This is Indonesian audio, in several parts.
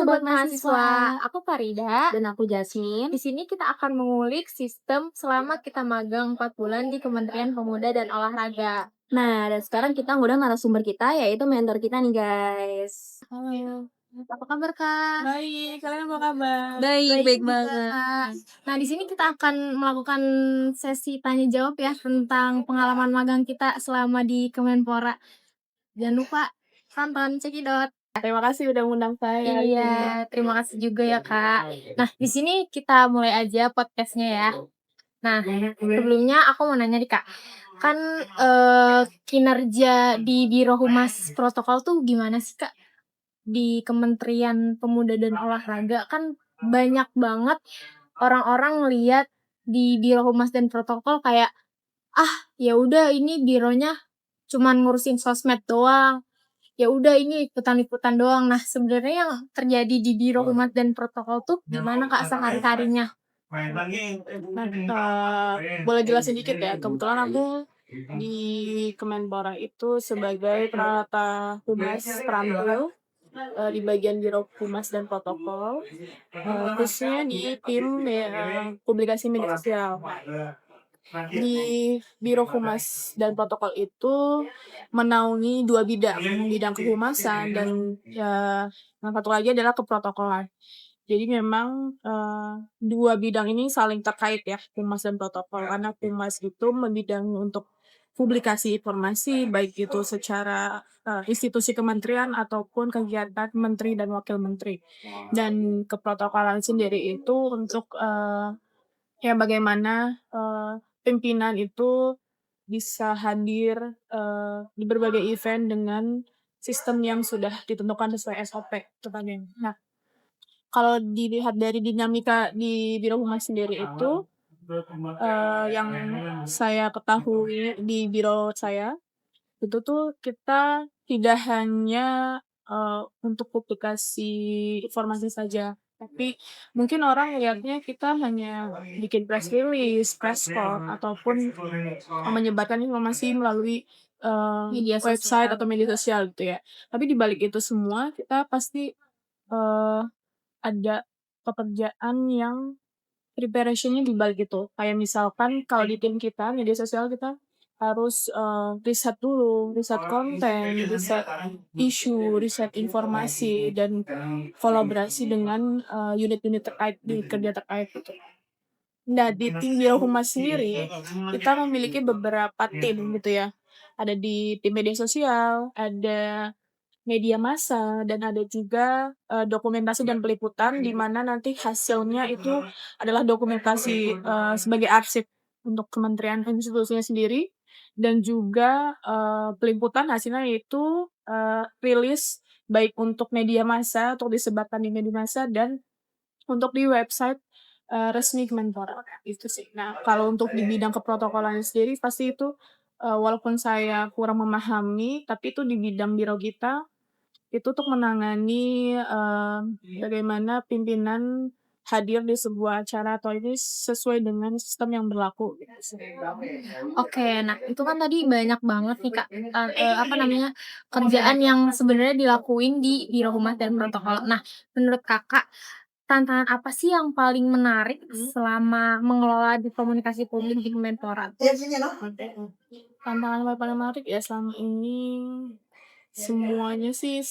Sobat Mahasiswa, aku Farida. Dan aku Jasmine. Di sini kita akan mengulik sistem selama kita magang 4 bulan di Kementerian Pemuda dan Olahraga. Nah, dan sekarang kita ngundang narasumber kita, yaitu mentor kita nih, guys. Halo, apa kabar Kak? Baik, kalian apa kabar? Baik juga, banget. Kak. Nah, di sini kita akan melakukan sesi tanya jawab ya tentang pengalaman magang kita selama di Kemenpora. Jangan lupa tonton Cekidot. Terima kasih udah ngundang saya. Iya, terima kasih juga ya Kak. Nah, di sini kita mulai aja podcastnya ya. Nah, sebelumnya aku mau nanya nih Kak, kan kinerja di Biro Humas Protokol tuh gimana sih Kak? Di Kementerian Pemuda dan Olahraga kan banyak banget orang-orang ngeliat di Biro Humas dan Protokol kayak, ah ya udah ini bironya cuman ngurusin sosmed doang. Ya udah ini ikutan-ikutan doang. Nah, sebenarnya yang terjadi di Biro Humas dan Protokol tuh gimana Kak sehari-harinya? Nah, boleh jelasin dikit ya. Kebetulan aku di Kemenpora itu sebagai penata humas Pramil di bagian Biro Humas dan Protokol, khususnya di tim publikasi media sosial. Di Biro Humas dan Protokol itu menaungi 2 bidang, bidang kehumasan dan yang satu lagi adalah keprotokolan. Jadi memang 2 bidang ini saling terkait ya, humas dan protokol. Karena humas itu membidang untuk publikasi informasi baik itu secara institusi kementerian ataupun kegiatan menteri dan wakil menteri. Dan keprotokolan sendiri itu untuk ya bagaimana pimpinan itu bisa hadir di berbagai event dengan sistem yang sudah ditentukan sesuai SOP tepatnya. Nah, kalau dilihat dari dinamika di Biro Humas sendiri itu yang saya ketahui di biro saya itu tuh kita tidak hanya untuk publikasi informasi saja, tapi mungkin orang lihatnya kita hanya bikin press release, press call, ataupun menyebarkan informasi melalui Media website sosial. atau media sosial gitu ya. Tapi di balik itu semua kita pasti eh, ada pekerjaan yang preparation-nya di balik itu. Kayak misalkan kalau di tim kita, media sosial kita harus riset dulu, riset konten, riset isu, riset informasi, dan kolaborasi dengan unit-unit terkait di kerja terkait gitu. Nah, di tim Biro Humas sendiri, kita memiliki beberapa tim gitu ya. Ada di tim media sosial, ada media massa, dan ada juga dokumentasi dan peliputan di mana nanti hasilnya itu adalah dokumentasi sebagai arsip untuk kementerian institusinya sendiri, dan juga peliputan hasilnya itu rilis baik untuk media massa, untuk disebarkan di media massa, dan untuk di website resmi Kemenpora, itu sih. Nah, kalau untuk di bidang keprotokolan sendiri pasti itu walaupun saya kurang memahami, tapi itu di bidang biro kita itu untuk menangani bagaimana pimpinan hadir di sebuah acara atau ini sesuai dengan sistem yang berlaku gitu sih. Oke, nah itu kan tadi banyak banget nih Kak, apa namanya, kerjaan yang sebenarnya dilakuin di Biro Humas dan Protokol. Nah, menurut Kakak, tantangan apa sih yang paling menarik selama mengelola di komunikasi publik di Kemenpora? Tantangan yang paling menarik ya selama ini semuanya sih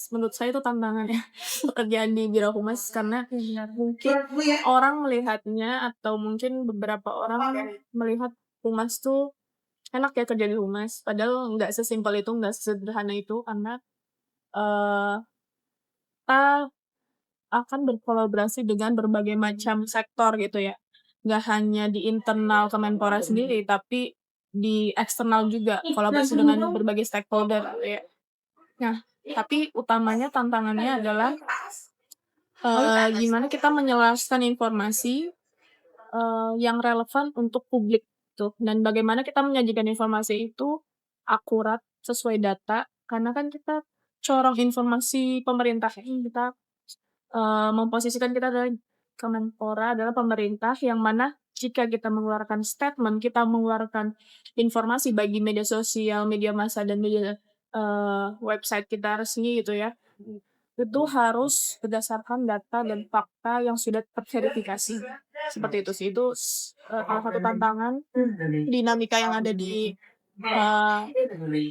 menurut saya itu tantangan ya pekerjaan di Biro Humas, karena mungkin orang melihatnya atau mungkin beberapa orang melihat humas tuh enak ya kerja di humas, padahal nggak sesimpel itu, nggak sesederhana itu, karena eh kita akan berkolaborasi dengan berbagai macam sektor gitu ya. Nggak hanya di internal Kemenpora sendiri, tapi di eksternal juga, kolaborasi dengan berbagai stakeholder gitu ya. Nah, tapi utamanya tantangannya adalah gimana kita menjelaskan informasi yang relevan untuk publik tuh, dan bagaimana kita menyajikan informasi itu akurat, sesuai data, karena kan kita corong informasi pemerintah ya. Kita memposisikan kita adalah Kemenpora adalah pemerintah yang mana jika kita mengeluarkan statement, kita mengeluarkan informasi bagi media sosial, media massa, dan media website kita resmi gitu ya, itu harus berdasarkan data dan fakta yang sudah terverifikasi. Seperti itu sih, itu salah satu tantangan dinamika yang ada di uh,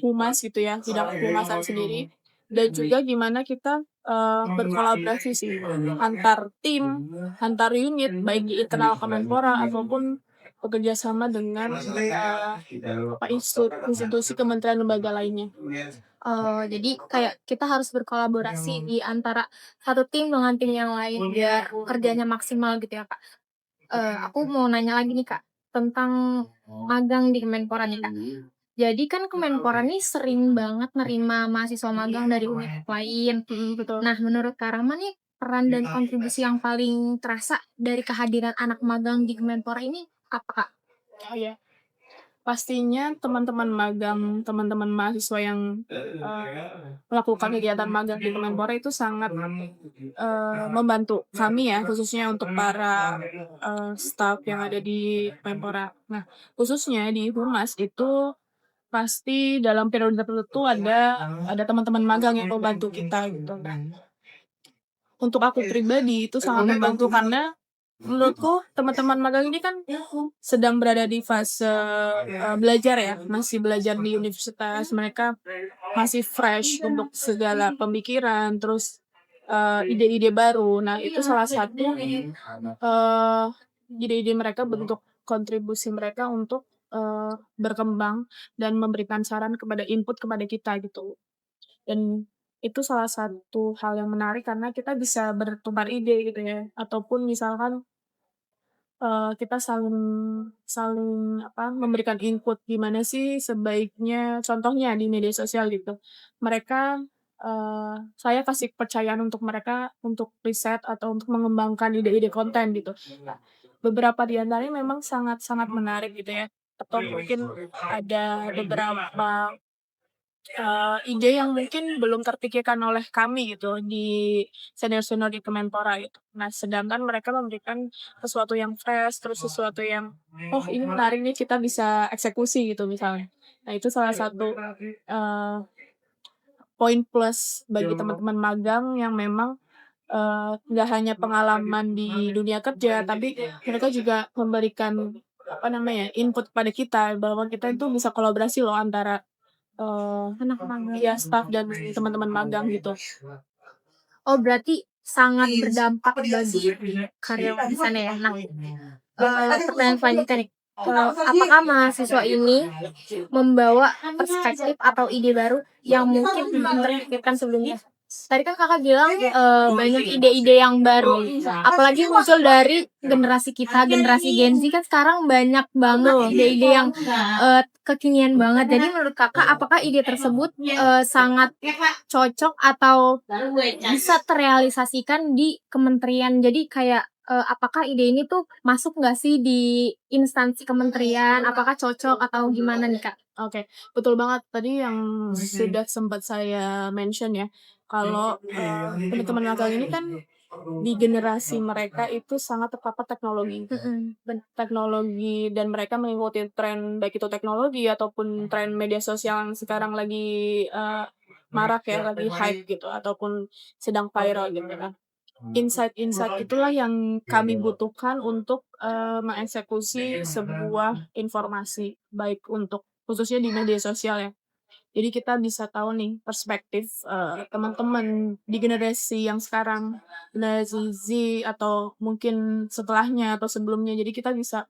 humas gitu ya, bidang kehumasan sendiri, dan juga gimana kita berkolaborasi sih antar tim, antar unit, baik di internal Kemenpora ataupun bekerja sama dengan institusi kementerian lembaga lainnya. Jadi kayak kita harus berkolaborasi di antara satu tim dengan tim yang lain biar kerjanya maksimal gitu ya, Kak. Aku mau nanya lagi nih, Kak, tentang magang di Kemenpora nih, Kak. Jadi kan Kemenpora nih sering banget nerima mahasiswa magang dari univ lain. Betul. Nah, menurut Kak Rahma nih, peran dan kontribusi yang paling terasa dari kehadiran anak magang di Kemenpora ini apa, Kak? Oh ya, pastinya teman-teman magang, teman-teman mahasiswa yang melakukan kegiatan magang di Kemenpora itu sangat membantu kami ya, khususnya untuk para staff yang ada di Kemenpora. Nah, khususnya di Humas itu pasti dalam periode tertentu ada teman-teman magang yang membantu kita gitu. Nah, untuk aku pribadi itu sangat membantu karena menurutku teman-teman magang ini kan sedang berada di fase belajar ya, masih belajar di universitas, mereka masih fresh untuk segala pemikiran, terus ide-ide baru. Nah, itu salah satu ide-ide mereka, bentuk kontribusi mereka untuk berkembang dan memberikan saran input kepada kita gitu. Dan itu salah satu hal yang menarik karena kita bisa bertukar ide gitu ya, ataupun misalkan kita saling saling memberikan input gimana sih sebaiknya contohnya di media sosial gitu. Mereka saya kasih kepercayaan untuk mereka untuk riset atau untuk mengembangkan ide-ide konten gitu. Nah, beberapa di antaranya memang sangat-sangat menarik gitu ya, atau mungkin ada beberapa ide yang mungkin belum terpikirkan oleh kami gitu di senior-senior di Kemenpora gitu. Nah, sedangkan mereka memberikan sesuatu yang fresh, terus sesuatu yang, "Oh, ini menarik nih, kita bisa eksekusi," gitu misalnya. Nah, itu salah satu eee, poin plus bagi teman-teman magang yang memang nggak hanya pengalaman di dunia kerja, tapi mereka juga memberikan input pada kita bahwa kita itu bisa kolaborasi loh antara Anak magang. iya, staff dan teman-teman magang gitu. Oh, berarti sangat berdampak bagi karir di sana ya. Nah, pertanyaan selanjutnya nih, apakah mahasiswa ini membawa perspektif atau ide baru yang mungkin belum terpikirkan sebelumnya? Tadi kan Kakak bilang, banyak ide-ide yang baru, apalagi muncul dari generasi kita, generasi Gen Z kan sekarang banyak banget ide-ide yang, kekinian banget. Jadi menurut Kakak, apakah ide tersebut, sangat cocok atau bisa terrealisasikan di kementerian? Jadi kayak, apakah ide ini tuh masuk nggak sih di instansi kementerian? Apakah cocok atau gimana nih, Kak? Oke, betul banget tadi yang sudah sempat saya mention ya, kalau teman-teman magang ini kan di generasi mereka itu sangat terpapar teknologi. Teknologi, dan mereka mengikuti tren baik itu teknologi ataupun tren media sosial yang sekarang lagi marak ya, lagi hype gitu ataupun sedang viral gitu kan. Insight-insight itulah yang kami butuhkan untuk mengeksekusi sebuah informasi, baik untuk khususnya di media sosial ya. Jadi kita bisa tahu nih perspektif teman-teman di generasi yang sekarang, generasi Z atau mungkin setelahnya atau sebelumnya. Jadi kita bisa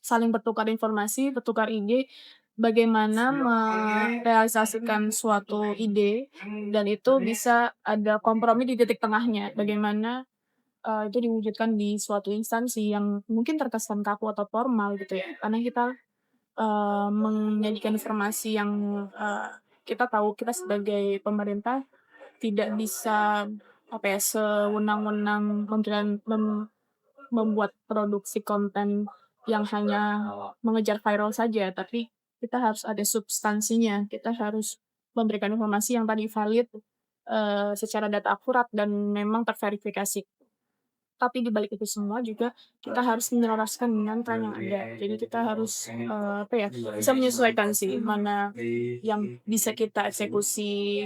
saling bertukar informasi, bertukar ide, bagaimana merealisasikan suatu ide dan itu bisa ada kompromi di titik tengahnya. Bagaimana itu diwujudkan di suatu instansi yang mungkin terkesan kaku atau formal gitu ya. Karena kita menyajikan informasi yang kita tahu kita sebagai pemerintah tidak bisa sewenang-wenang membuat produksi konten yang hanya mengejar viral saja, tapi kita harus ada substansinya. Kita harus memberikan informasi yang tadi valid secara data akurat dan memang terverifikasi. Tapi di balik itu semua juga kita harus menyelaraskan dengan tren yang ada. Jadi kita harus bisa menyesuaikan sih mana yang bisa kita eksekusi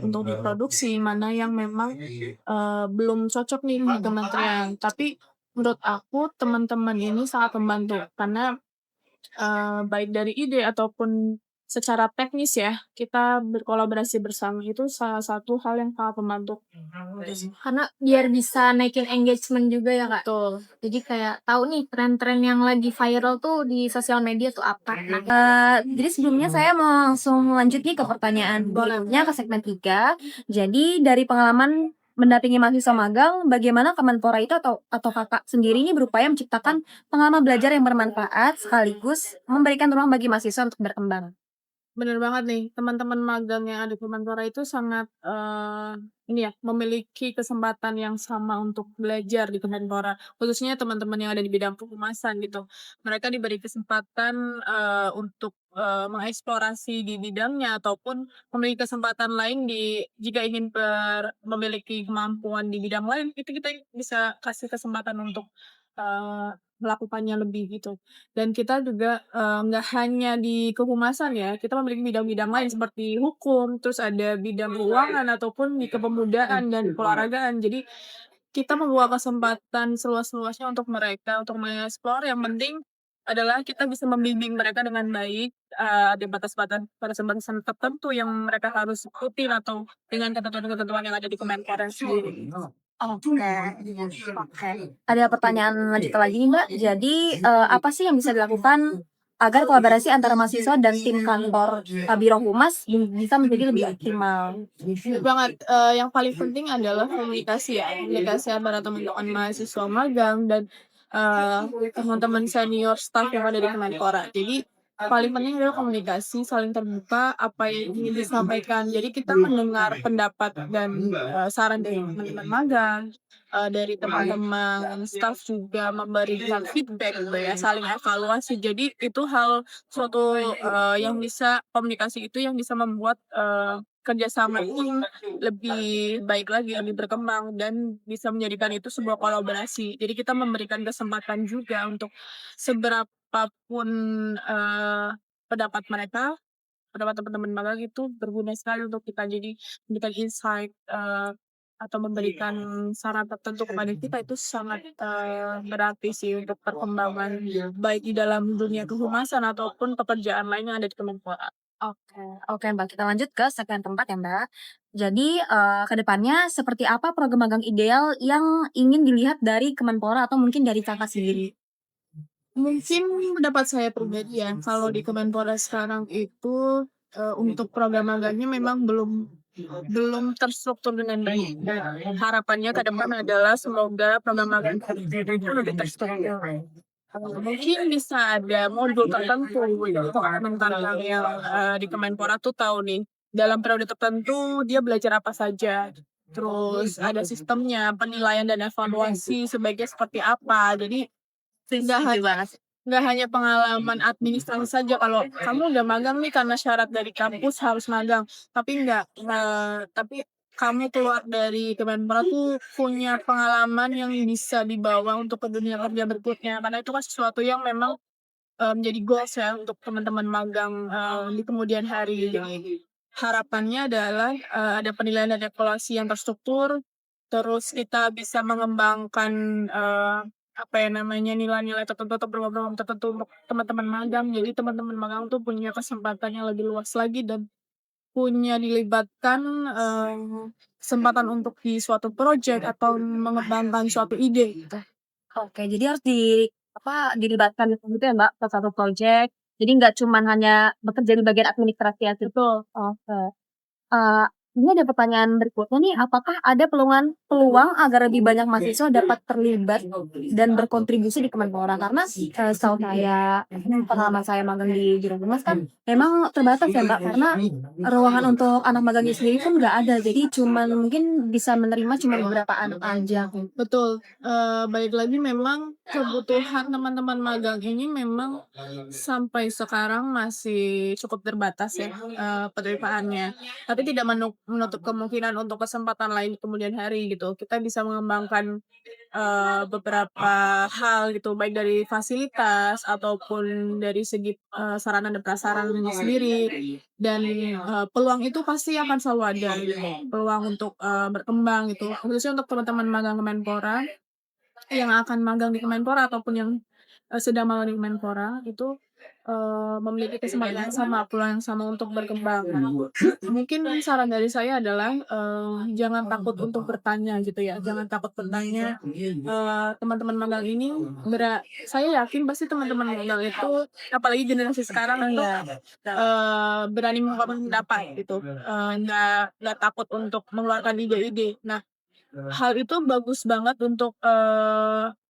untuk diproduksi, mana yang memang, belum cocok nih di kementerian. Tapi menurut aku teman-teman ini sangat membantu karena baik dari ide ataupun secara teknis ya, kita berkolaborasi bersama itu salah satu hal yang sangat membantu. Karena biar bisa naikin engagement juga ya, Kak? Betul. Jadi kayak tahu nih tren-tren yang lagi viral tuh di sosial media tuh apa. Nah, Jadi sebelumnya saya mau langsung lanjut nih ke pertanyaan berikutnya ke segmen 3. Jadi dari pengalaman mendampingi mahasiswa magang, bagaimana Kemenpora itu atau Kakak sendiri ini berupaya menciptakan pengalaman belajar yang bermanfaat sekaligus memberikan ruang bagi mahasiswa untuk berkembang? Bener banget nih, teman-teman magang yang ada di Kemenpora itu sangat, ini ya, memiliki kesempatan yang sama untuk belajar di Kemenpora, khususnya teman-teman yang ada di bidang kehumasan gitu. Mereka diberi kesempatan, untuk, mengeksplorasi di bidangnya ataupun memiliki kesempatan lain jika ingin memiliki kemampuan di bidang lain, itu kita bisa kasih kesempatan untuk, melakukannya lebih gitu. Dan kita juga, nggak hanya di kehumasan ya, kita memiliki bidang-bidang lain seperti hukum, terus ada bidang keuangan ataupun di kepemudaan dan keolahragaan. Jadi, kita membuka kesempatan seluas-luasnya untuk mereka untuk mengeksplor, yang penting adalah kita bisa membimbing mereka dengan baik, ada batasan-batasan tertentu yang mereka harus ikutin atau dengan ketentuan-ketentuan yang ada di Kemenpora sendiri. Oke, oke. Ada pertanyaan lanjutan lagi nih, Mbak. Jadi, apa sih yang bisa dilakukan agar kolaborasi antara mahasiswa dan tim kantor, Biro Humas bisa menjadi lebih optimal? Bener banget, yang paling penting adalah komunikasi ya, komunikasi antara teman-teman mahasiswa magang dan, teman-teman senior staff yang ada di Kemenpora. Jadi, paling penting adalah komunikasi, saling terbuka, apa yang ingin disampaikan. Jadi kita mendengar pendapat dan, saran dari teman-teman magang, dari teman-teman staff juga memberikan feedback gitu ya, saling evaluasi. Jadi itu suatu, yang bisa komunikasi itu yang bisa membuat, kerjasama ini lebih baik lagi, lebih berkembang dan bisa menjadikan itu sebuah kolaborasi. Jadi kita memberikan kesempatan juga untuk seberapa pun, pendapat mereka, pendapat teman-teman magang itu berguna sekali untuk kita. Jadi memberikan insight, atau memberikan saran tertentu kepada kita itu sangat, berarti sih untuk perkembangan baik di dalam dunia kehumasan ataupun pekerjaan lain yang ada di Kemenpora. Oke, oke Mbak, kita lanjut ke segmen keempat ya Mbak. Jadi, ke depannya seperti apa program magang ideal yang ingin dilihat dari Kemenpora atau mungkin dari Kakak sendiri? Mungkin pendapat saya pribadi ya, kalau di Kemenpora sekarang itu, untuk program magangnya memang belum terstruktur dengan baik dan harapannya ke depan adalah semoga program magang itu lebih terstruktur. Mungkin bisa ada modul tertentu gitu, teman-teman yang, di Kemenpora tuh tahu nih, dalam periode tertentu dia belajar apa saja, terus ada sistemnya, penilaian dan evaluasi sebaiknya seperti apa. Jadi nggak hanya pengalaman administrasi saja, kalau kamu udah magang nih karena syarat dari kampus harus magang, tapi kamu keluar dari Kemenpora tuh punya pengalaman yang bisa dibawa untuk ke dunia kerja berikutnya, karena itu kan sesuatu yang memang, menjadi goals ya untuk teman-teman magang, di kemudian hari. Jadi harapannya adalah, ada penilaian dan evaluasi yang terstruktur, terus kita bisa mengembangkan, apa ya namanya, nilai-nilai tertentu atau program tertentu untuk teman-teman magang. Jadi teman-teman magang tuh punya kesempatan yang lebih luas lagi dan dilibatkan, kesempatan untuk di suatu project atau mengembangkan suatu ide gitu. Oke, jadi harus dilibatkan gitu ya Mbak, ke satu project, jadi nggak cuman hanya bekerja di bagian administrasi aja. Betul. Oke. Eee, ini ada pertanyaan berikutnya nih, apakah ada peluang agar lebih banyak mahasiswa dapat terlibat dan berkontribusi di Kemenpora? Karena, setahu saya, pengalaman saya magang di Biro Humas kan memang terbatas ya, Mbak, karena ruangan untuk anak magangnya sendiri pun nggak ada, jadi cuman mungkin bisa menerima cuma beberapa anak aja. Betul, balik lagi memang kebutuhan teman-teman magang ini memang sampai sekarang masih cukup terbatas ya, penerimaannya. Tapi tidak menutup kemungkinan untuk kesempatan lain di kemudian hari gitu. Kita bisa mengembangkan, beberapa hal gitu, baik dari fasilitas ataupun dari segi, sarana dan prasarananya sendiri dan, peluang itu pasti akan selalu ada gitu, peluang untuk, berkembang gitu, khususnya untuk teman-teman magang Kemenpora yang akan magang di Kemenpora ataupun yang, sedang magang di Kemenpora itu, memiliki kesempatan yang sama, peluang yang sama untuk berkembang. Mungkin saran dari saya adalah, jangan takut untuk bertanya gitu ya, jangan takut bertanya, teman-teman magang ini saya yakin pasti teman-teman magang itu, apalagi generasi sekarang itu, berani mengungkapkan pendapat gitu, nggak takut untuk mengeluarkan ide-ide. Nah, hal itu bagus banget untuk,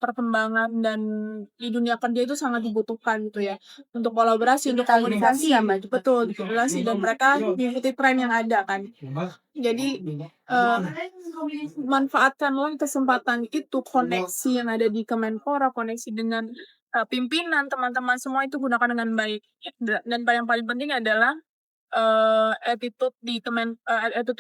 perkembangan dan di dunia kerja itu sangat dibutuhkan gitu ya, untuk kolaborasi, untuk Digitalisasi komunikasi. ya, Mbak? Betul, digitalisasi dan mereka mengikuti tren yang ada kan. Jadi, eee, manfaatkanlah kesempatan itu, koneksi yang ada di Kemenpora, koneksi dengan, pimpinan, teman-teman semua itu gunakan dengan baik. Dan yang paling penting adalah attitude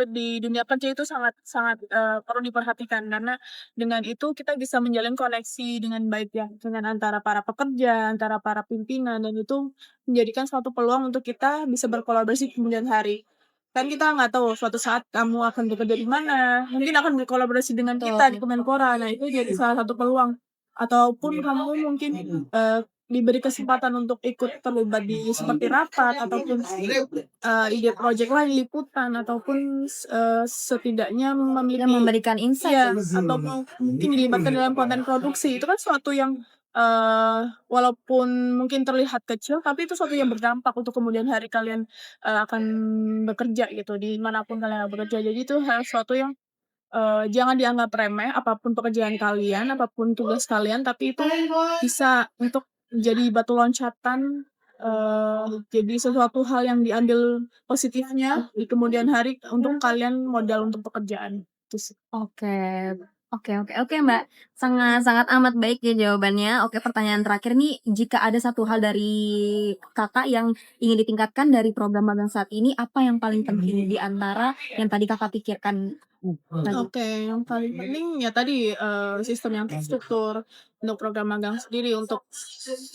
di dunia kerja itu sangat sangat, perlu diperhatikan karena dengan itu kita bisa menjalin koneksi dengan baik ya, dengan antara para pekerja, antara para pimpinan dan itu menjadikan suatu peluang untuk kita bisa berkolaborasi kemudian hari. Kan kita nggak tahu suatu saat kamu akan bekerja di mana, mungkin akan berkolaborasi dengan kita di Betul. Kemenpora. Nah, itu jadi salah satu peluang. Ataupun kamu mungkin, diberi kesempatan untuk ikut terlibat di seperti rapat ataupun ide project lain, liputan ataupun setidaknya Dia memiliki memberikan insight iya, ya. atau mungkin dilibatkan dalam konten produksi. Itu kan suatu yang, walaupun mungkin terlihat kecil, tapi itu suatu yang berdampak untuk kemudian hari kalian, akan bekerja gitu, di manapun kalian bekerja. Jadi itu suatu yang, jangan dianggap remeh, apapun pekerjaan kalian, apapun tugas kalian, tapi itu bisa untuk jadi batu loncatan, jadi sesuatu hal yang diambil positifnya di kemudian hari untuk kalian modal untuk pekerjaan, itu sih. Oke. Oke, Mbak. Sangat sangat amat baik ya jawabannya. Oke, pertanyaan terakhir nih, jika ada satu hal dari Kakak yang ingin ditingkatkan dari program magang saat ini, apa yang paling penting di antara yang tadi Kakak pikirkan tadi? Oke, yang paling penting ya tadi, sistem yang terstruktur untuk program magang sendiri, untuk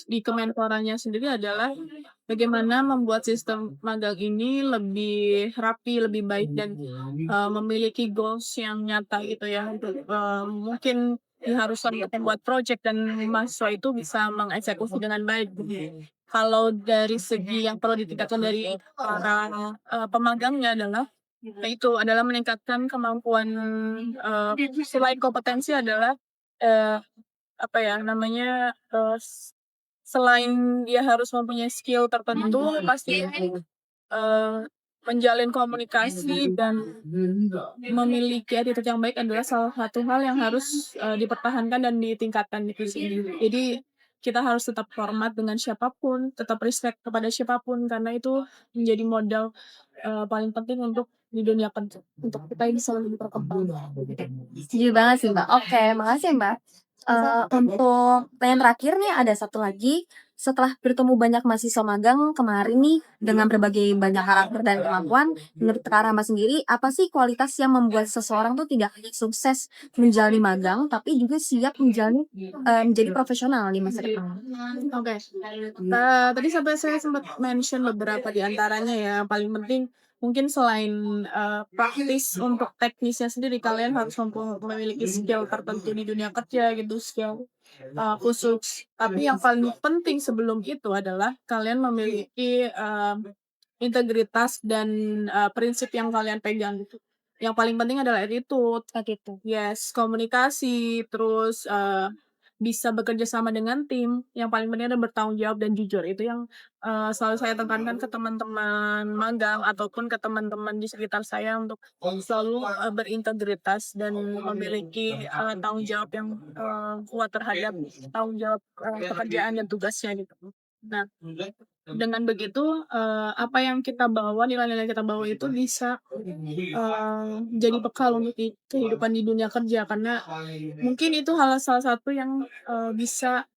di Kemenporanya sendiri adalah bagaimana membuat sistem magang ini lebih rapi, lebih baik dan, memiliki goals yang nyata gitu ya untuk, mungkin diharuskan untuk membuat project dan mahasiswa itu bisa mengeksekusi dengan baik gitu. Kalau dari segi yang perlu ditingkatkan dari para, pemagangnya adalah itu adalah meningkatkan kemampuan, selain kompetensi adalah, eee, apa ya namanya, selain dia harus mempunyai skill tertentu, pasti, menjalin komunikasi dan memiliki attitude yang baik adalah salah satu hal yang harus, dipertahankan dan ditingkatkan itu sih. Jadi, kita harus tetap hormat dengan siapapun, tetap respect kepada siapapun, karena itu menjadi modal, paling penting untuk di dunia kerja, untuk kita bisa lebih berkembang. Setuju banget sih, Mbak. Oke, makasih Mbak. Untuk pertanyaan terakhir nih ada satu lagi, setelah bertemu banyak mahasiswa magang kemarin nih dengan berbagai banyak karakter dan kemampuan, menurut Kak Rahma sendiri apa sih kualitas yang membuat seseorang tuh tidak hanya sukses menjalani magang, tapi juga siap menjadi profesional di masa depan? Oke. Tadi saya sempat mention beberapa di antaranya ya, yang paling penting mungkin selain, praktis untuk teknisnya sendiri, kalian harus memiliki skill tertentu di dunia kerja gitu, skill, khusus. Tapi yang paling penting sebelum itu adalah kalian memiliki, integritas dan, prinsip yang kalian pegang gitu. Yang paling penting adalah attitude. Gitu. Yes, komunikasi, terus, bisa bekerja sama dengan tim, yang paling penting adalah bertanggung jawab dan jujur. Itu yang, selalu saya tekankan ke teman-teman magang ataupun ke teman-teman di sekitar saya untuk selalu, berintegritas dan memiliki, tanggung jawab yang, kuat terhadap tanggung jawab, pekerjaan dan tugasnya gitu. Nah, dengan begitu, apa yang kita bawa, nilai-nilai kita bawa itu bisa, jadi bekal untuk kehidupan di dunia kerja karena mungkin itu salah satu yang, bisa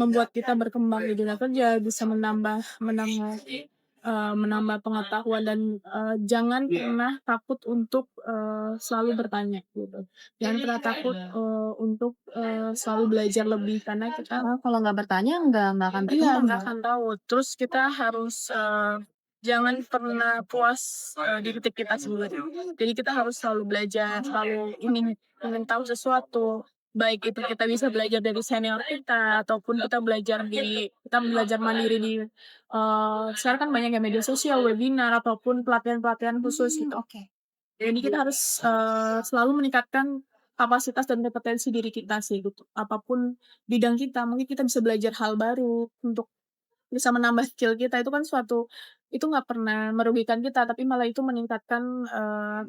membuat kita berkembang di dunia kerja, bisa menambah menambah menambah pengetahuan dan, jangan pernah takut untuk, selalu bertanya gitu. Jangan pernah takut, untuk, selalu belajar lebih karena kita Kalau nggak bertanya nggak akan iya, berkembang nggak ya? akan tahu. Terus kita harus, jangan pernah puas, di titik kita sendiri. Jadi kita harus selalu belajar, selalu ingin tahu sesuatu. Baik itu kita bisa belajar dari senior kita, ataupun kita belajar mandiri di, sekarang kan banyak ya media sosial, webinar, ataupun pelatihan-pelatihan khusus gitu. Oke. Jadi kita harus, selalu meningkatkan kapasitas dan kompetensi diri kita sih gitu. Apapun bidang kita, mungkin kita bisa belajar hal baru untuk bisa menambah skill kita, itu kan itu nggak pernah merugikan kita, tapi malah itu meningkatkan,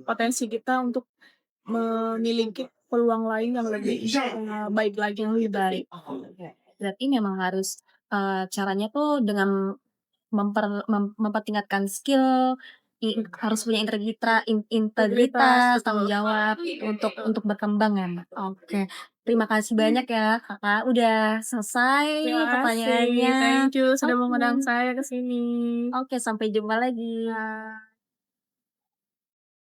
potensi kita untuk memiliki peluang lain yang lebih, baik lagi Yang lebih gitu sih. baik. Oke. Berarti memang harus, caranya tuh dengan mempertingkatkan skill, harus punya Integritas, integritas, tanggung betul. jawab untuk berkembang ya, Mbak. Oke. Terima kasih banyak ya, Kakak, udah selesai Terima kasih, pertanyaannya. thank you sudah Oke. mengundang saya ke sini. Oke, sampai jumpa lagi. Bye.